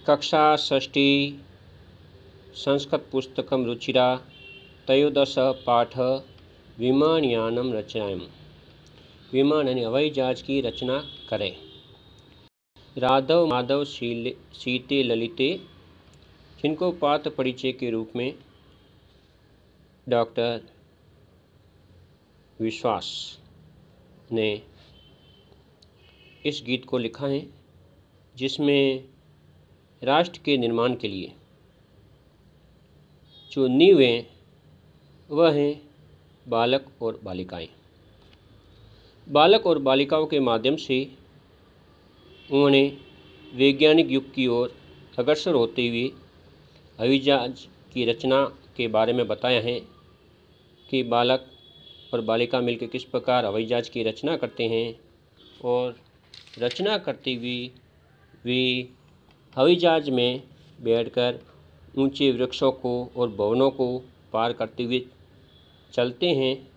कक्षा षष्ठी संस्कृतपुस्तकं रुचिरा त्रयोदश पाठ विमानयानं रचयाम। विमान यानी हवाई जहाज की रचना करें। राधव माधव सीते ललिते, जिनको पात्र परिचय के रूप में डॉक्टर विश्वास ने इस गीत को लिखा है, जिसमें राष्ट्र के निर्माण के लिए जो नींव हैं वह हैं बालक और बालिकाएं। बालक और बालिकाओं के माध्यम से उन्होंने वैज्ञानिक युग की ओर अग्रसर होते हुए हवाई जहाज की रचना के बारे में बताया है कि बालक और बालिका मिलकर किस प्रकार हवाई जहाज की रचना करते हैं, और रचना करते हुए वे हवाई जहाज में बैठकर ऊंचे वृक्षों को और भवनों को पार करते हुए चलते हैं,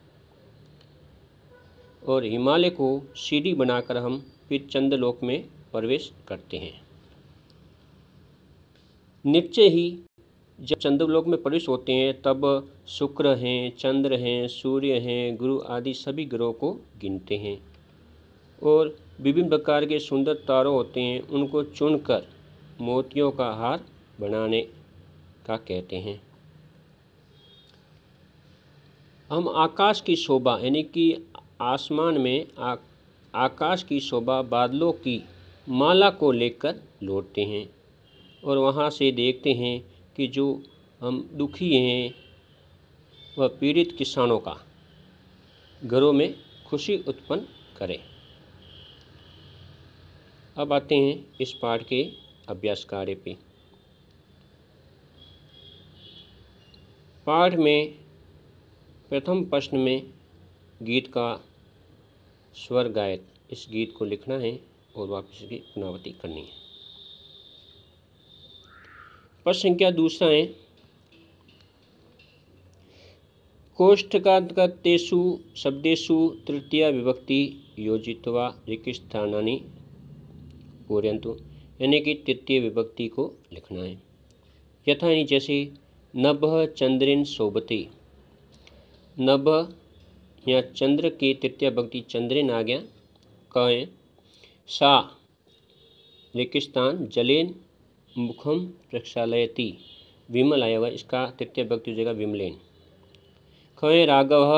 और हिमालय को सीढ़ी बनाकर हम फिर चंद्रलोक में प्रवेश करते हैं। निश्चय ही जब चंद्रलोक में प्रवेश होते हैं तब शुक्र हैं, चंद्र हैं, सूर्य हैं, गुरु आदि सभी ग्रहों को गिनते हैं, और विभिन्न प्रकार के सुंदर तारों होते हैं, उनको चुनकर मोतियों का हार बनाने का कहते हैं। हम आकाश की शोभा यानी कि आसमान में आकाश की शोभा बादलों की माला को लेकर लौटते हैं, और वहाँ से देखते हैं कि जो हम दुखी हैं वह पीड़ित किसानों का घरों में खुशी उत्पन्न करें। अब आते हैं इस पाठ के अभ्यास कार्य पे। पाठ में प्रथम प्रश्न में गीत का स्वर गायन, इस गीत को लिखना है और वापस इसकी पुनरावृत्ति करनी है। प्रश्न संख्या दूसरा है, कोष्ठकान्तेषु शब्देषु तृतीया विभक्ति योजित्वा रिक्तस्थानानि पूरयन्तु, यानी कि तृतीय विभक्ति को लिखना है। यथा यानी जैसे नभः चंद्रेन शोभते, नभ या चंद्र की तृतीय विभक्ति चंद्रेन आ गया। कहें सा रेगिस्तान जलेन मुखम प्रक्षालयति, विमल आया हुआ, इसका तृतीय विभक्ति हो जाएगा विमलेन। कहें राघव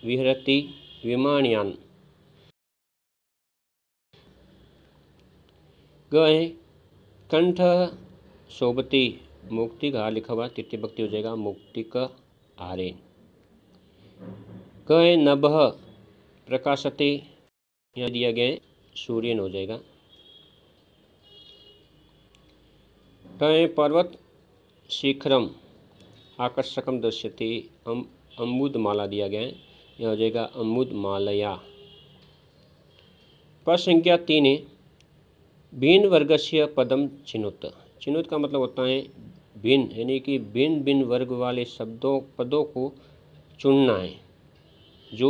विहरति विमानयान, गए कंठ शोभति, मुक्ति का लिखा हुआ तृतीय विभक्ति हो जाएगा मुक्तिक आरेन। कहें नभः प्रकाशते, यहाँ दिया गया सूर्यन हो जाएगा। कहें पर्वत शिखरम आकर्षकम दृश्यते, अम्बुदमाला दिया गया है, यह हो जाएगा अम्बुदमालया। प्रश्न संख्या 3 है, भिन्न वर्गस्य पदम चिनुत। चिनुत का मतलब होता है भिन्न, यानी कि भिन्न भिन्न वर्ग वाले पदों को चुनना है जो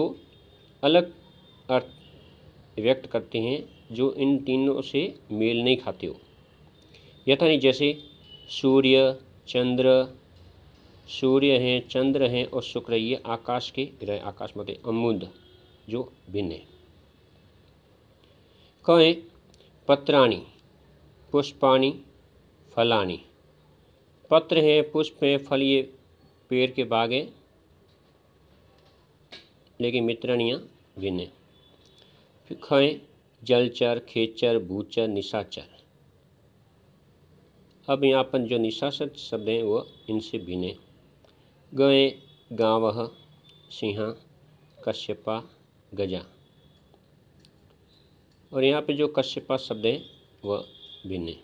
अलग अर्थ व्यक्त करते हैं, जो इन तीनों से मेल नहीं खाते हो। यथा नहीं जैसे सूर्य चंद्र, सूर्य हैं, चंद्र हैं और शुक्र, ये आकाश के ग्रह, आकाश में अम्बुद जो भिन्न है। कहें पत्राणि पुष्पाणि फलानि, पत्र हैं, पुष्प हैं, फल ये पेड़ के बाग हैं, लेकिन मित्राणियाँ भिन्न है। फिर कहें जलचर खेचर भूचर निशाचर, अब यहाँ पर जो निशाचर शब्द हैं वो इनसे भिन्न है। गए गावः सिंह कश्यपा गजा, और यहाँ पे जो कश्यपा शब्द है वह भिन्न है।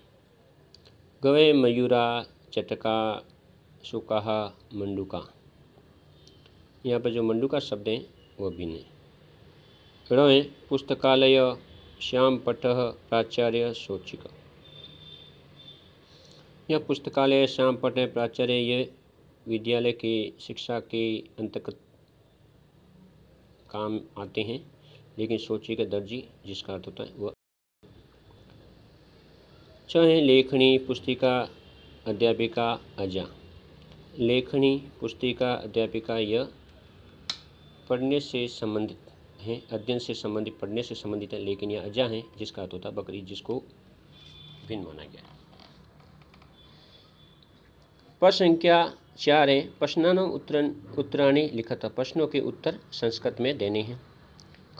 गवे मयूरा चटका सुकाह मंडूका, यहाँ पर जो मंडूका शब्द है वह भिन्न है। रहे पुस्तकालय श्याम पटः प्राचार्य शोचिका, यह पुस्तकालय श्याम पट प्राचार्य, ये विद्यालय के शिक्षा के अंतर्गत काम आते हैं, लेकिन सोची का दर्जी जिसका अर्थ होता है वह। छ है लेखनी पुस्तिका अध्यापिका अजा। लेखनी पुस्तिका अध्यापिका यह पढ़ने से संबंधित है, अध्ययन से संबंधित, पढ़ने से संबंधित है, लेकिन यह अजा है जिसका अर्थ होता बकरी, जिसको भिन्न माना गया है। प्रश्न संख्या 4 है प्रश्नानाम उत्तराणि लिखत। प्रश्नों के उत्तर संस्कृत में देने हैं।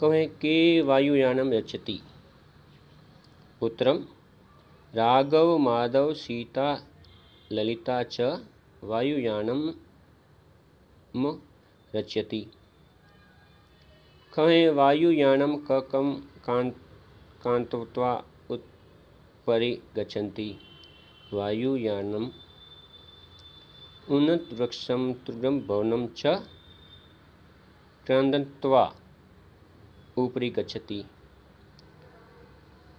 कहें के वायुयानम रचति। उत्तरम राघव माधव सीता ललिता च वायुयानम रचयति। कहें वायुयानम ककम कांतत्वा उत्परि गच्छन्ति। वायुयानम उन्नत वृक्षम तुर्गम भवनम च क्रन्दन्त्वा उपरि गच्छति।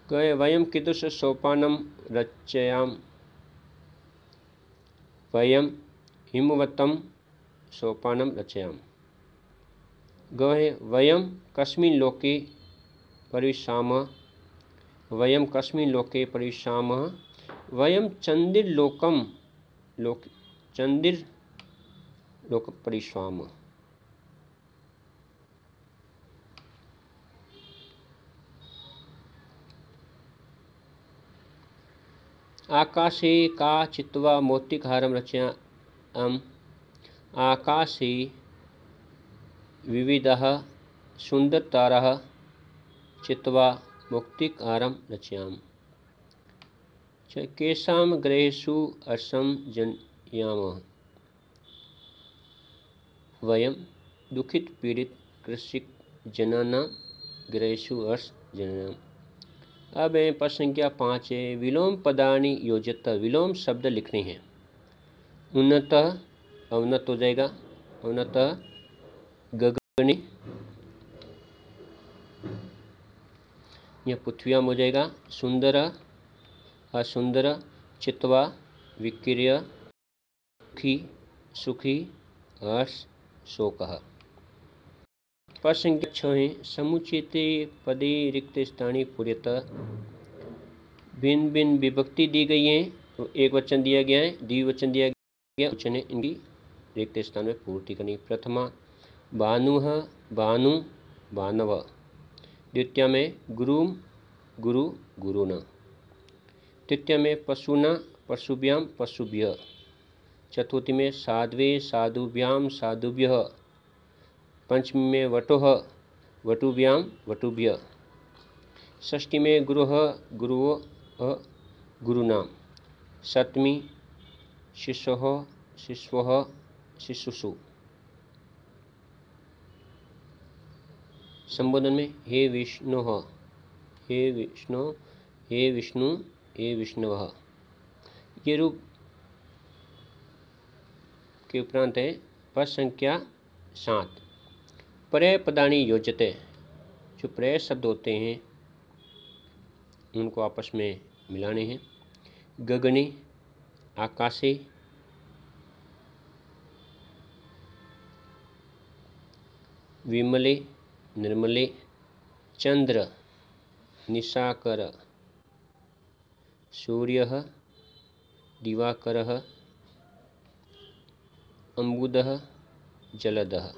कहे वयम कीदृश सोपानम रचयाम। वयम हिमवतम सोपानम रचयाम। गहे वयम कस्मिन् लोके परिविशामः। वयम कस्मिन् लोके परिविशामः। वयम चंदिर्लोकम चंदिर्लोक परिविशामः। आकाशे का चित्वा मौक्तिकहारं रचयाम। आकाशे विविधः सुन्दरताराः चित्वा मौक्तिकहारं रचयाम। केषां गृहेषु हर्षं जनयामः। वयं दुखित पीड़ित कृषिक जनानां गृहेषु हर्ष जनयाम। अब प्रश्न संख्या 5 है विलोम पदानि योजित। विलोम शब्द लिखने हैं। उन्नत अवनत हो जाएगा। अवनत गगने, यह पृथ्व्याम हो जाएगा। सुंदर असुंदर, चित्वा विक्रिय, सुखी सुखी, हर्ष शोकः। प्रश्न संख्या 6 है समुचिते पदे रिक्त स्थानी पूर्यत। भिन्न भिन्न विभक्ति दी गई है, तो एक वचन दिया गया है, द्विवचन दिया गया, वचन है, इनकी रिक्त स्थान में पूर्ति करनी। प्रथमा भानुः भानु भानव। द्वितीय में गुरुम गुरु गुरुना। तृतीय में पशुना पशुभ्याम पशुभ्य। चतुर्थी में साध्वे साधुभ्याम साधुभ्यः। पंचमी में वटोः वटुभ्याम वटुभ्य। षष्ठी में गुरुः गुरुवः गुरुनाम। सप्तमी शिशोः शिशवः शिशुषु। संबोधन में हे विष्णुः हे विष्णु हे विष्णु हे विष्णवः। ये रूप के उपरांत है प्रश्न संख्या 7 पर्याय पदानि योजते। जो पर्याय शब्द होते हैं उनको आपस में मिलाने हैं। गगने आकाशे, विमले निर्मले, चंद्र निशाकर, सूर्यः दिवाकरः, अम्बुदः जलदः।